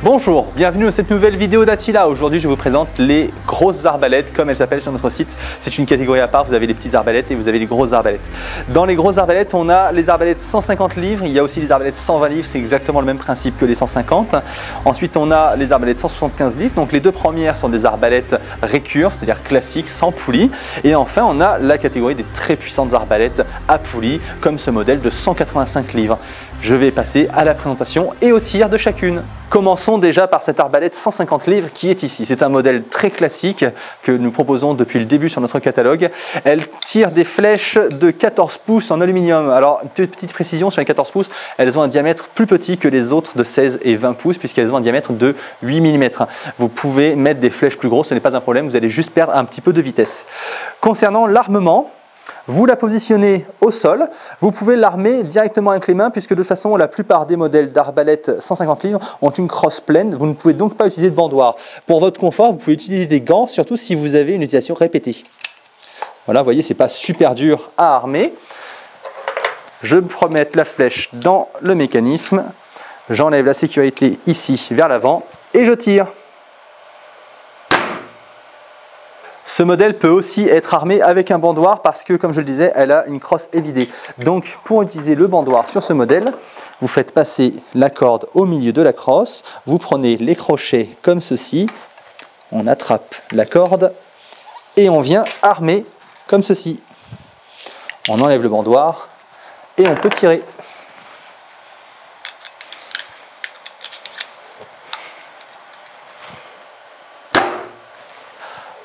Bonjour, bienvenue dans cette nouvelle vidéo d'Attila. Aujourd'hui, je vous présente les grosses arbalètes, comme elles s'appellent sur notre site. C'est une catégorie à part, vous avez les petites arbalètes et vous avez les grosses arbalètes. Dans les grosses arbalètes, on a les arbalètes 150 livres, il y a aussi les arbalètes 120 livres, c'est exactement le même principe que les 150. Ensuite, on a les arbalètes 175 livres, donc les deux premières sont des arbalètes récurves, c'est-à-dire classiques, sans poulie. Et enfin, on a la catégorie des très puissantes arbalètes à poulie, comme ce modèle de 185 livres. Je vais passer à la présentation et au tir de chacune. Commençons déjà par cette arbalète 150 livres qui est ici. C'est un modèle très classique que nous proposons depuis le début sur notre catalogue. Elle tire des flèches de 14 pouces en aluminium. Alors, une petite précision sur les 14 pouces, elles ont un diamètre plus petit que les autres de 16 et 20 pouces puisqu'elles ont un diamètre de 8 mm. Vous pouvez mettre des flèches plus grosses, ce n'est pas un problème, vous allez juste perdre un petit peu de vitesse. Concernant l'armement, vous la positionnez au sol, vous pouvez l'armer directement avec les mains puisque de toute façon la plupart des modèles d'arbalètes 150 livres ont une crosse pleine, vous ne pouvez donc pas utiliser de bandoir. Pour votre confort, vous pouvez utiliser des gants, surtout si vous avez une utilisation répétée. Voilà, vous voyez, c'est pas super dur à armer. Je peux mettre la flèche dans le mécanisme, j'enlève la sécurité ici vers l'avant et je tire. Ce modèle peut aussi être armé avec un bandoir parce que, comme je le disais, elle a une crosse évidée. Donc, pour utiliser le bandoir sur ce modèle, vous faites passer la corde au milieu de la crosse, vous prenez les crochets comme ceci, on attrape la corde et on vient armer comme ceci. On enlève le bandoir et on peut tirer.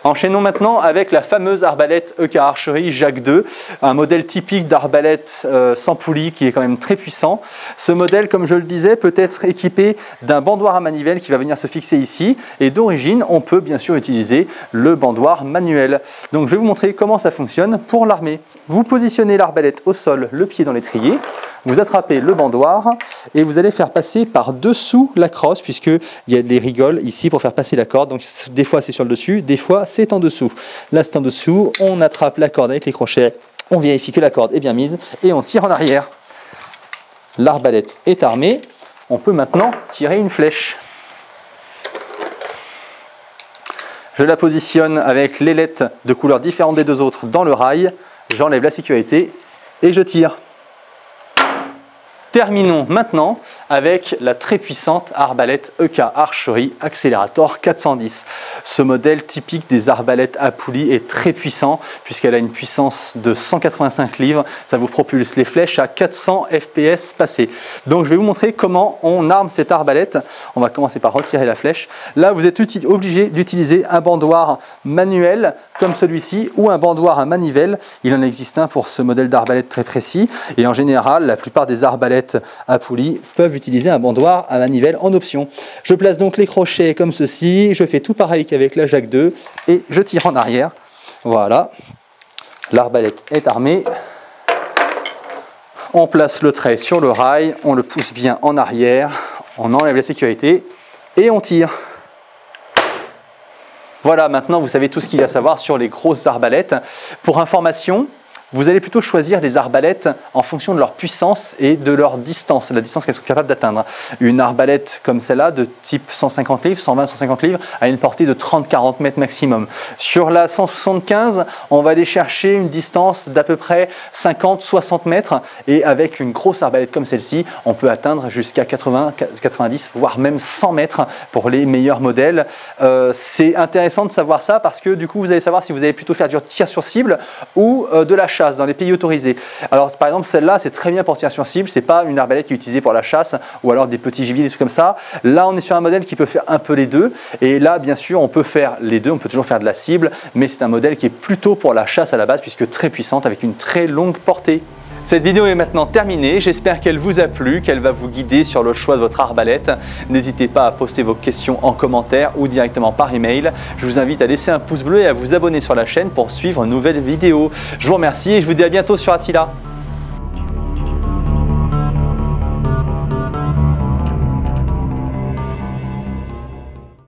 Enchaînons maintenant avec la fameuse arbalète EK Archery Jacques II, un modèle typique d'arbalète sans poulie qui est quand même très puissant. Ce modèle, comme je le disais, peut être équipé d'un bandoir à manivelle qui va venir se fixer ici. Et d'origine, on peut bien sûr utiliser le bandoir manuel. Donc je vais vous montrer comment ça fonctionne pour l'armer. Vous positionnez l'arbalète au sol, le pied dans l'étrier. Vous attrapez le bandoir et vous allez faire passer par-dessous la crosse puisqu'il y a des rigoles ici pour faire passer la corde. Donc des fois c'est sur le dessus, des fois c'est en dessous. Là c'est en dessous, on attrape la corde avec les crochets, on vérifie que la corde est bien mise et on tire en arrière. L'arbalète est armée, on peut maintenant tirer une flèche. Je la positionne avec l'ailette de couleurs différentes des deux autres dans le rail, j'enlève la sécurité et je tire. Terminons maintenant avec la très puissante arbalète EK Archery Accelerator 410. Ce modèle typique des arbalètes à poulie est très puissant puisqu'elle a une puissance de 185 livres. Ça vous propulse les flèches à 400 fps passés. Donc je vais vous montrer comment on arme cette arbalète. On va commencer par retirer la flèche. Là vous êtes obligé d'utiliser un bandoir manuel comme celui-ci ou un bandoir à manivelle. Il en existe un pour ce modèle d'arbalète très précis et en général la plupart des arbalètes à poulie peuvent utiliser un bandoir à manivelle en option. Je place donc les crochets comme ceci, je fais tout pareil qu'avec la Jacques II et je tire en arrière. Voilà, l'arbalète est armée. On place le trait sur le rail, on le pousse bien en arrière, on enlève la sécurité et on tire. Voilà, maintenant vous savez tout ce qu'il y a à savoir sur les grosses arbalètes. Pour information, vous allez plutôt choisir les arbalètes en fonction de leur puissance et de leur distance, la distance qu'elles sont capables d'atteindre. Une arbalète comme celle-là, de type 150 livres, 120-150 livres, a une portée de 30-40 mètres maximum. Sur la 175, on va aller chercher une distance d'à peu près 50-60 mètres et avec une grosse arbalète comme celle-ci, on peut atteindre jusqu'à 80, 90, voire même 100 mètres pour les meilleurs modèles. C'est intéressant de savoir ça parce que du coup, vous allez savoir si vous allez plutôt faire du tir sur cible ou de la chasse dans les pays autorisés. Alors par exemple celle-là c'est très bien pour tir sur cible, c'est pas une arbalète qui est utilisée pour la chasse ou alors des petits gibiers, des trucs comme ça. Là on est sur un modèle qui peut faire un peu les deux et là bien sûr on peut faire les deux, on peut toujours faire de la cible mais c'est un modèle qui est plutôt pour la chasse à la base puisque très puissante avec une très longue portée. Cette vidéo est maintenant terminée, j'espère qu'elle vous a plu, qu'elle va vous guider sur le choix de votre arbalète. N'hésitez pas à poster vos questions en commentaire ou directement par email. Je vous invite à laisser un pouce bleu et à vous abonner sur la chaîne pour suivre une nouvelle vidéo. Je vous remercie et je vous dis à bientôt sur Attila.